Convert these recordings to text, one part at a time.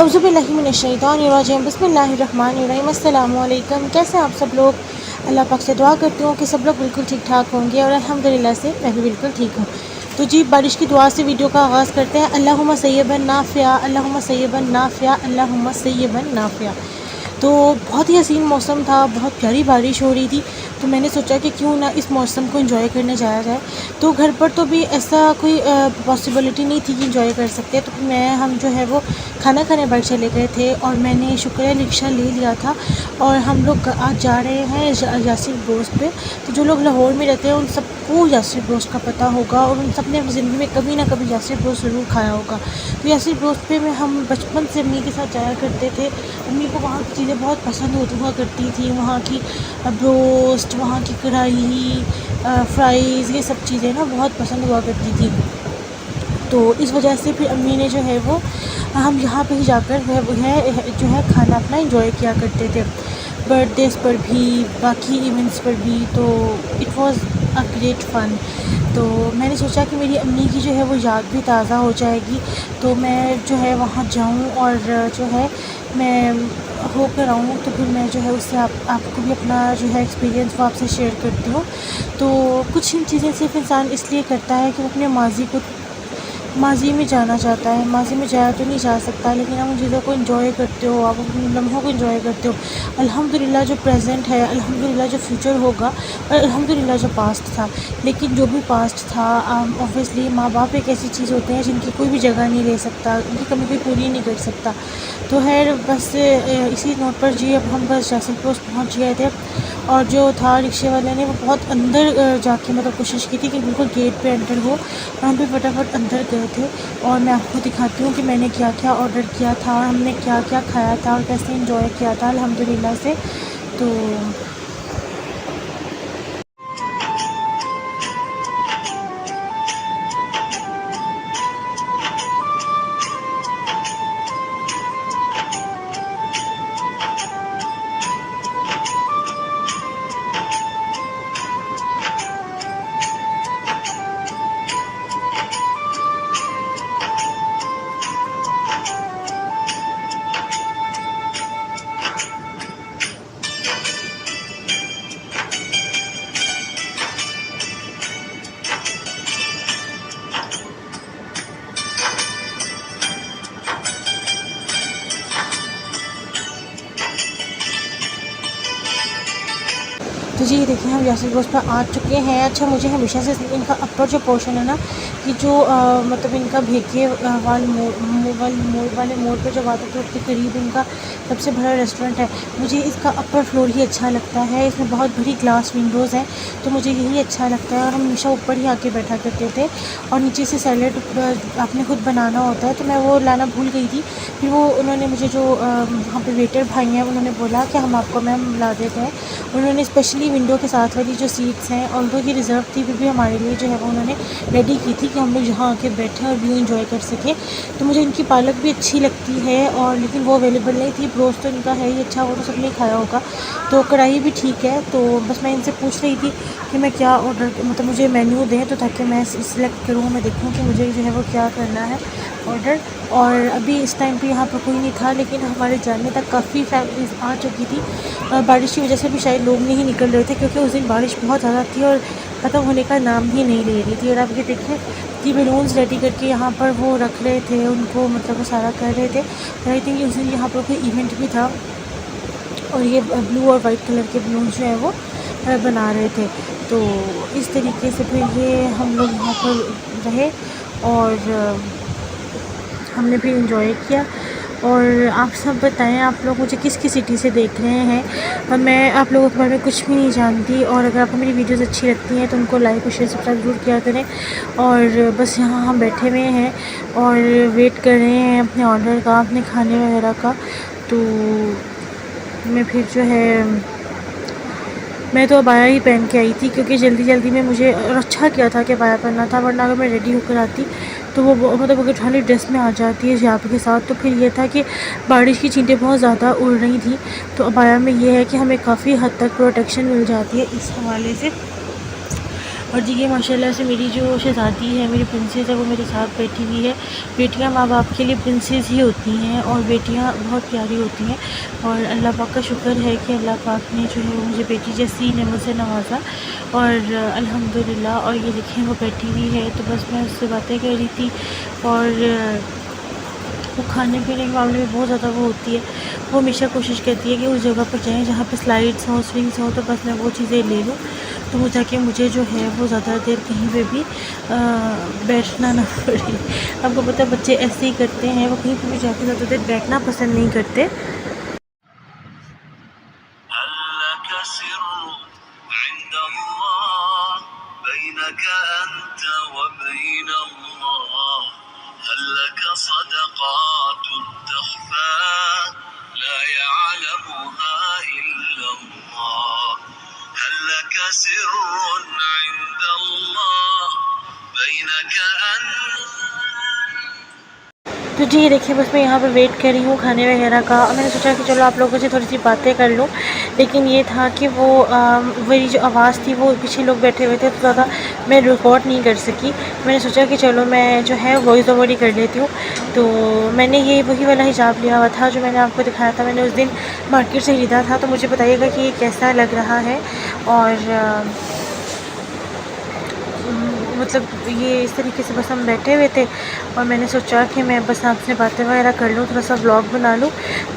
औज़ुबिल्लाहिमिनश्शैतानिर्रजीम बिस्मिल्लाहिर्रहमानिर्रहीम। अस्सलामु अलैकुम। कैसे हैं आप सब लोग? अल्लाह पाक से दुआ करती हूँ कि सब लोग बिल्कुल ठीक ठाक होंगे और अल्हम्दुलिल्लाह से मैं भी बिल्कुल ठीक हूँ। तो जी, बारिश की दुआ से वीडियो का आगाज़ करते हैं। अल्लाहुम्मा सय्यबन नाफ़िया, अल्लाहुम्मा सय्यबन नाफ़िया, अल्लाहुम्मा सय्यबन नाफ़िया। तो बहुत ही हसीन मौसम था, बहुत प्यारी बारिश हो रही थी। तो मैंने सोचा कि क्यों ना इस मौसम को एंजॉय करने जाया जाए। तो घर पर तो भी ऐसा कोई पॉसिबिलिटी नहीं थी कि एंजॉय कर सकते। तो हम जो है वो खाना खाने बाहर चले गए थे और मैंने शुक्र है रिक्शा ले लिया था और हम लोग आज जा रहे हैं यासिर दोस्त पे। तो जो लोग लाहौर में रहते हैं उन सबको यासिर दोस्त का पता होगा और उन सब ने अपनी ज़िंदगी में कभी ना कभी यासिर दोस्त ज़रूर खाया होगा। तो यासिर दोस्त पे में हम बचपन से अम्मी के साथ जाया करते थे। अम्मी को वहाँ की चीज़ें बहुत पसंद हुआ करती थी। वहाँ की ब्रोस्ट, वहाँ की कढ़ाई, फ्राइज़, ये सब चीज़ें ना बहुत पसंद हुआ करती थी। तो इस वजह से फिर अम्मी ने जो है वो हम यहाँ पे ही जाकर जो है खाना अपना एंजॉय किया करते थे, बर्थडेज़ पर भी, बाकी इवेंट्स पर भी। तो इट वाज़ अ ग्रेट फ़न। तो मैंने सोचा कि मेरी अम्मी की जो है वो याद भी ताज़ा हो जाएगी। तो मैं जो है वहाँ जाऊँ और जो है मैं होकर आऊँ। तो फिर मैं जो है उससे आपको भी अपना जो है एक्सपीरियंस वो आपसे शेयर करती हूँ। तो कुछ इन चीज़ें सिर्फ़ इंसान इसलिए करता है कि वो अपने माज़ी में जाना चाहता है। माज़ी में जाया तो नहीं जा सकता, लेकिन आप उन चीज़ों को एंजॉय करते हो, आप उन लम्हों को एंजॉय करते हो। अल्हम्दुलिल्लाह जो प्रेजेंट है, अल्हम्दुलिल्लाह जो फ्यूचर होगा और अल्हम्दुलिल्लाह जो पास्ट था। लेकिन जो भी पास्ट था, ऑब्वियसली माँ बाप एक ऐसी चीज़ होते हैं जिनकी कोई भी जगह नहीं ले सकता, उनकी कमी कोई पूरी नहीं कर सकता। तो खैर बस इसी नोट पर जी अब हम बस जैसलमेर पोस्ट पहुँच गए थे और जो था रिक्शे वाले ने वो बहुत अंदर जाके मतलब कोशिश की थी कि बिल्कुल गेट पे एंटर हो और हम भी फटाफट अंदर गए थे। और मैं आपको दिखाती हूँ कि मैंने क्या क्या ऑर्डर किया था और हमने क्या क्या खाया था और कैसे एंजॉय किया था अल्हम्दुलिल्लाह से। तो जी देखिए, हम यासिर दोस्त पर आ चुके हैं। अच्छा, मुझे हमेशा से इनका अपर जो पोर्शन है ना, कि जो मतलब इनका भेके वाले मोड़ पर जब आते थे उसके करीब इनका सबसे बड़ा रेस्टोरेंट है। मुझे इसका अपर फ्लोर ही अच्छा लगता है। इसमें बहुत बड़ी ग्लास विंडोज़ हैं, तो मुझे यही अच्छा लगता है और हम हमेशा ऊपर ही आके बैठा करते थे। और नीचे से सैलेड आपने खुद बनाना होता है, तो मैं वो लाना भूल गई थी। फिर वो उन्होंने मुझे जो वहाँ पे वेटर भाई हैं उन्होंने बोला कि हम आपको मैम ला देते हैं। उन्होंने स्पेशली विंडो के साथ वाली जो सीट्स हैं, ऑल्दो ये रिज़र्व थी, फिर भी हमारे लिए जो है वो उन्होंने रेडी की थी कि हम लोग यहाँ आके बैठें और व्यू एंजॉय कर सकें। तो मुझे इनकी पालक भी अच्छी लगती है और लेकिन वो अवेलेबल नहीं थी। ब्रोस्ट तो इनका है ही अच्छा, वो तो सबने खाया होगा। तो कढ़ाई भी ठीक है। तो बस मैं इनसे पूछ रही थी कि मैं क्या ऑर्डर मतलब मुझे मेन्यू दें, तो ताकि मैं सिलेक्ट करूँ, मैं देखूँ कि मुझे जो है वो क्या करना है ऑर्डर। और अभी इस टाइम पे यहाँ पर कोई नहीं था, लेकिन हमारे जाने तक काफ़ी फैमिलीज़ आ चुकी थी। बारिश की वजह से भी शायद लोग नहीं निकल रहे थे, क्योंकि उस दिन बारिश बहुत ज़्यादा थी और ख़त्म होने का नाम ही नहीं ले रही थी। और आप ये देखिए कि बलून्स रेडी करके यहाँ पर वो रख रहे थे, उनको मतलब वो सारा कर रहे थे। और आई थिंक उस दिन यहाँ पर कोई इवेंट भी था और ये ब्लू और वाइट कलर के बलून्स जो है वो बना रहे थे। तो इस तरीके से फिर ये हम लोग यहाँ पर रहे और हमने भी इंजॉय किया। और आप सब बताएं, आप लोग मुझे किस किस सिटी से देख रहे हैं। मैं आप लोगों के बारे में कुछ भी नहीं जानती, और अगर आपको मेरी वीडियोस अच्छी लगती हैं तो उनको लाइक और शेयर सब्सक्राइब ज़रूर किया करें। और बस यहाँ हम बैठे हुए हैं और वेट कर रहे हैं अपने ऑर्डर का, अपने खाने वगैरह का। तो मैं फिर जो है मैं तो अबाया ही पहन के आई थी, क्योंकि जल्दी जल्दी में मुझे, और अच्छा किया था कि अबाया पहनना था, वरना अगर मैं रेडी होकर आती तो वो मतलब अगर खाली ड्रेस में आ जाती है हिजाब के साथ, तो फिर ये था कि बारिश की छींटें बहुत ज़्यादा उड़ रही थी। तो अबाया में ये है कि हमें काफ़ी हद तक प्रोटेक्शन मिल जाती है इस हवाले से। और जी ये माशाल्लाह से मेरी जो शहज़ादी है, मेरी प्रिंसेस है, वो मेरे साथ बैठी हुई है। बेटियां माँ बाप के लिए प्रिंसेस ही होती हैं और बेटियां बहुत प्यारी होती हैं। और अल्लाह पाक का शुक्र है कि अल्लाह पाक ने जो है वो मुझे बेटी जैसी नेमत से नवाज़ा और अल्हम्दुलिल्लाह। और ये देखें वो बैठी हुई है, तो बस मैं उससे बातें कर रही थी। और वो खाने पीने के मामले में बहुत ज़्यादा वो होती है। वो हमेशा कोशिश करती है कि उस जगह पर जाएँ जहाँ पे स्लाइड्स हों, स्विंग्स हों, तो बस मैं वो चीज़ें ले लूँ, तो वो ताकि मुझे जो है वो ज़्यादा देर कहीं पे भी बैठना ना पड़े। आपको पता है बच्चे ऐसे ही करते हैं, वो कहीं पे भी जाके ज़्यादा देर बैठना पसंद नहीं करते। तो जी देखिए बस मैं यहाँ पे वेट कर रही हूँ खाने वगैरह का। और मैंने सोचा कि चलो आप लोगों से थोड़ी सी बातें कर लूँ, लेकिन ये था कि वो मेरी जो आवाज़ थी वो पीछे लोग बैठे हुए थे, तो ज़्यादा मैं रिकॉर्ड नहीं कर सकी। मैंने सोचा कि चलो मैं जो है वॉइस ओवर ही कर लेती हूँ। तो मैंने ये वही वाला हिजाब लिया हुआ था जो मैंने आपको दिखाया था, मैंने उस दिन मार्केट से ख़रीदा था। तो मुझे बताइएगा कि ये कैसा लग रहा है। और मतलब ये इस तरीके से बस हम बैठे हुए थे और मैंने सोचा कि मैं बस आपसे बातें वगैरह कर लूँ, थोड़ा सा व्लॉग बना लूँ।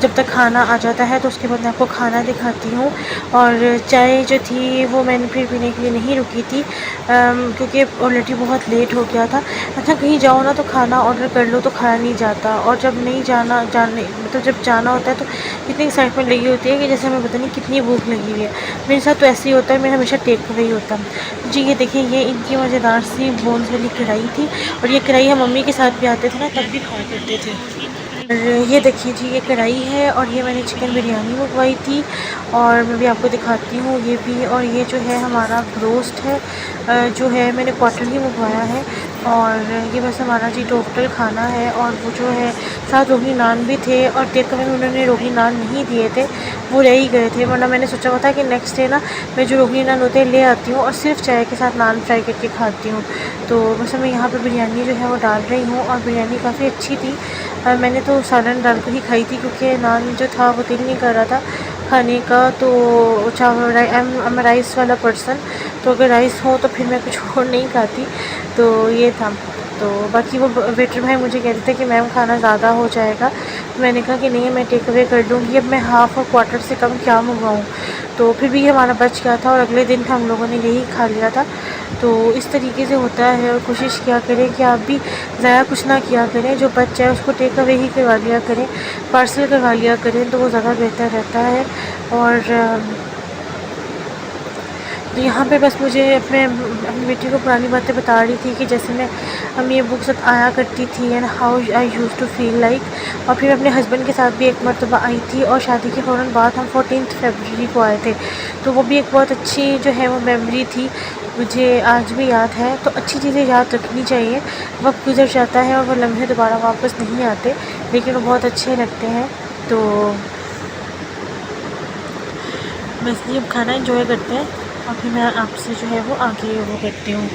जब तक खाना आ जाता है तो उसके बाद मैं आपको खाना दिखाती हूँ। और चाय जो थी वो मैंने फिर पीने के लिए नहीं रुकी थी, क्योंकि ऑलरेडी बहुत लेट हो गया था। अच्छा कहीं जाओ ना तो खाना ऑर्डर कर लो तो खाया नहीं जाता, और जब नहीं जाने मतलब जब जाना होता है तो इतनी एक्साइटमेंट लगी होती है कि जैसे हमें पता नहीं कितनी भूख लगी हुई है। मेरे साथ तो ऐसे ही होता है, मेरा हमेशा टेक अवे ही होता है। जी ये देखिए ये इनकी मज़ेदार सी बोन्स वाली कढ़ाई थी, और ये कढ़ाई हम मम्मी के साथ भी आते थे ना तब भी खाया करते थे। और ये देखिए जी ये कढ़ाई है, और ये मैंने चिकन बिरयानी मंगवाई थी, और मैं भी आपको दिखाती हूँ ये भी। और ये जो है हमारा रोस्ट है, जो है मैंने क्वार्टर ही मंगवाया है। और ये बस हमारा जी टोटल खाना है। और वो जो है साथ रोगनी नान भी थे, और टेक अवे में उन्होंने रोगनी नान नहीं दिए थे, वो रह ही गए थे। वरना मैंने सोचा हुआ था कि नेक्स्ट डे ना मैं जो रोगनी नान होते हैं ले आती हूँ और सिर्फ चाय के साथ नान फ्राई करके खाती हूँ। तो बस मैं यहाँ पे बिरयानी जो है वो डाल रही हूँ, और बिरयानी काफ़ी अच्छी थी। मैंने तो सालन डाल कर ही खाई थी, क्योंकि नान जो था वो दिल नहीं कर रहा था खाने का। तो चावल एम राइस वाला पर्सन, तो अगर राइस हो तो फिर मैं कुछ और नहीं खाती। तो ये था। तो बाकी वो वेटर भाई मुझे कह रहे थे कि मैम खाना ज़्यादा हो जाएगा, तो मैंने कहा कि नहीं मैं टेक अवे कर लूँगी, अब मैं हाफ़ और क्वार्टर से कम क्या मंगवाऊँ। तो फिर भी हमारा बच गया था, और अगले दिन हम लोगों ने यही खा लिया था। तो इस तरीके से होता है, और कोशिश किया करें कि आप भी ज़्यादा कुछ ना किया करें, जो बच जाए उसको टेक अवे ही करवा लिया करें, पार्सल करवा लिया करें, तो वो ज़्यादा बेहतर रहता है। और तो यहाँ पे बस मुझे अपनी बेटी को पुरानी बातें बता रही थी कि जैसे हम ये बुक साथ आया करती थी, and how I use to feel like. और फिर अपने हस्बैंड के साथ भी एक मरतबा आई थी, और शादी के फ़ौरन बाद हम 14 फरवरी को आए थे। तो वो भी एक बहुत अच्छी जो है वो मेमोरी थी, मुझे आज भी याद है। तो अच्छी चीज़ें याद रखनी चाहिए। वक्त गुजर जाता है और वो लम्हे दोबारा वापस नहीं आते, लेकिन वो बहुत अच्छे लगते हैं। तो बस ये खाना इंजॉय करते हैं, और फिर मैं आपसे जो है वो आगे वो करती हूँ।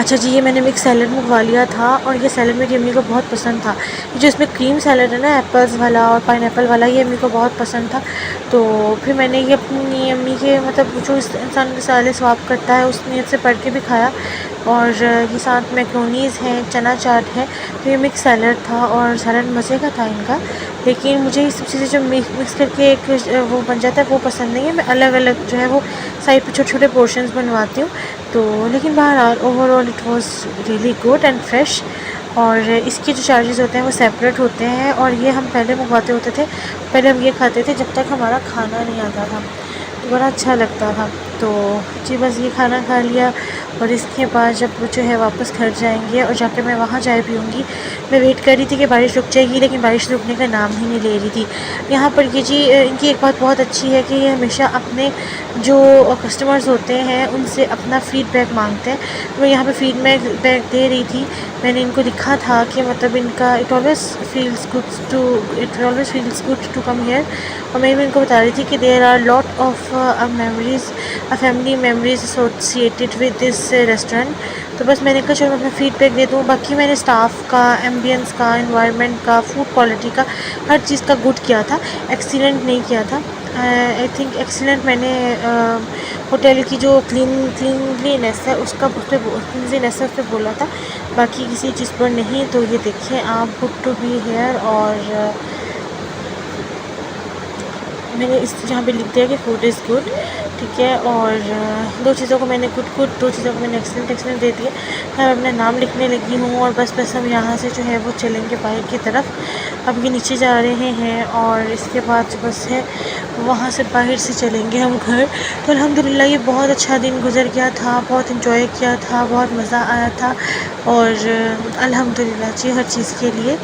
अच्छा जी, ये मैंने मिक्स सैलड मंगवा लिया था और ये सैलड मेरी अम्मी को बहुत पसंद था। ये जो इसमें क्रीम सैलड है ना, एप्पल्स वाला और पाइनएप्पल वाला, ये अम्मी को बहुत पसंद था। तो फिर मैंने ये अपनी अम्मी के मतलब जो इस इंसान के साले स्वाब करता है उस नीयत से पढ़ के भी खाया। और ये साथ मैक्रोनीज़ हैं, चना चाट है। तो ये मिक्स सैलड था और सैलड मज़े का था इनका। लेकिन मुझे ये सब चीज़ें जो मिक्स करके एक वो बन जाता है वो पसंद नहीं है। मैं अलग अलग जो है वो साइड पे छोटे छोटे पोर्शंस बनवाती हूँ। तो लेकिन बहरहाल overall it was really good and fresh. और इसके जो चार्जेस होते हैं वो सेपरेट होते हैं। और ये हम पहले मंगवाते होते थे, पहले हम ये खाते थे जब तक हमारा खाना नहीं आता था, तो बड़ा अच्छा लगता था। तो जी बस ये खाना खा लिया और इसके बाद जब जो है वापस घर जाएंगे और जाकर मैं वहाँ चाय पीऊँगी। मैं वेट कर रही थी कि बारिश रुक जाएगी, लेकिन बारिश रुकने का नाम ही नहीं ले रही थी। यहाँ पर ये जी इनकी एक बात बहुत अच्छी है कि ये हमेशा अपने जो कस्टमर्स होते हैं उनसे अपना फ़ीडबैक मांगते हैं। तो मैं यहाँ पे फ़ीडबैक दे रही थी। मैंने इनको लिखा था कि मतलब इनका it always feels good to come here. और मैं भी इनको बता रही थी कि there are lot of memories family memories associated with this restaurant. तो बस मैंने कहा चलो मैं अपना फ़ीडबैक दे दूँ। बाकी मैंने स्टाफ का, एम्बियंस का, एनवायरनमेंट का, फूड क्वालिटी का, हर चीज़ का गुड किया था, एक्सीलेंट नहीं किया था। आई थिंक एक्सीलेंट मैंने होटल की जो क्लीनलीनेस है उसका क्लीनलीनेस है उस पर बोला था, बाकी किसी चीज़ पर नहीं। तो ये देखिए आप, गुड टू बी हेयर। और मैंने इस जहाँ पे लिख दिया कि फूड इज़ गुड, ठीक है। और दो चीज़ों को मैंने गुड, दो चीज़ों को मैंने एक्सीलेंट दे दिया। मैं अपना नाम लिखने लगी हूँ और बस हम यहाँ से जो है वो चलेंगे बाहर की तरफ। अब ये नीचे जा रहे हैं और इसके बाद जो बस है वहाँ से बाहर से चलेंगे हम घर। तो अल्हम्दुलिल्लाह ये बहुत अच्छा दिन गुजर गया था, बहुत इन्जॉय किया था, बहुत मज़ा आया था। और अल्हम्दुलिल्लाह जी हर चीज़ के लिए।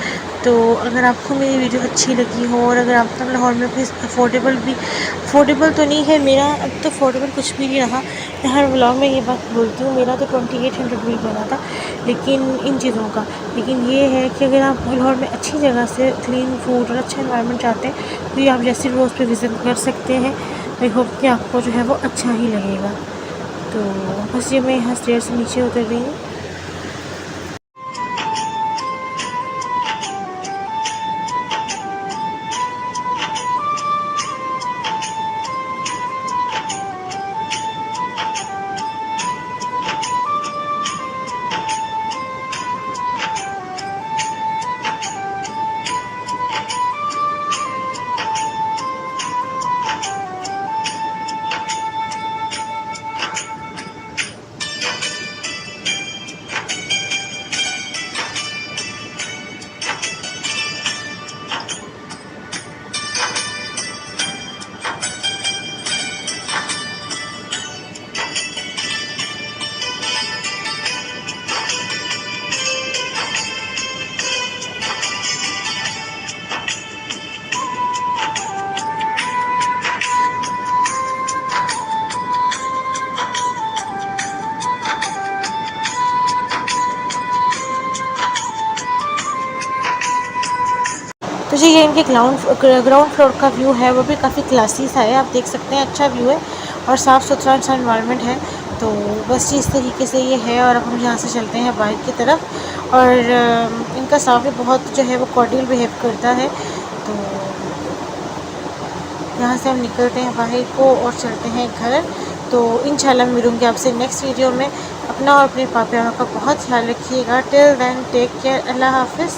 तो अगर आपको मेरी वीडियो अच्छी लगी हो और अगर आप तक लाहौर में कोई अफोर्डेबल तो नहीं है, मेरा अब तो अफोर्डेबल कुछ भी नहीं रहा। मैं हर व्लॉग में ये बात बोलती हूँ, मेरा तो 2800 बिल बना था, लेकिन इन चीज़ों का। लेकिन ये है कि अगर आप लाहौर में अच्छी जगह से क्लीन फूड और अच्छा इन्वायरमेंट चाहते हैं तो ये आप जैसे रोज़ पे विज़िट कर सकते हैं। आई होप कि आपको जो है वो अच्छा ही लगेगा। तो बस ये मैं यहाँ स्टेयर से नीचे उतर रही हूँ। तो जी ये इनके ग्राउंड फ्लोर का व्यू है, वो भी काफ़ी क्लासी सा है, आप देख सकते हैं। अच्छा व्यू है और साफ़ सुथरा अच्छा इन्वायरमेंट है। तो बस जी इस तरीके से ये है। और अब हम यहाँ से चलते हैं बाइक की तरफ। और इनका स्टाफ भी बहुत जो है वो कॉर्डियल बिहेव करता है। तो यहाँ से हम निकलते हैं बाहर को और चलते हैं घर। तो इंशाल्लाह मिलूँगी आपसे नेक्स्ट वीडियो में। अपना और अपने पापा का बहुत ख्याल रखिएगा। टिल देन टेक केयर, अल्लाह हाफिज़।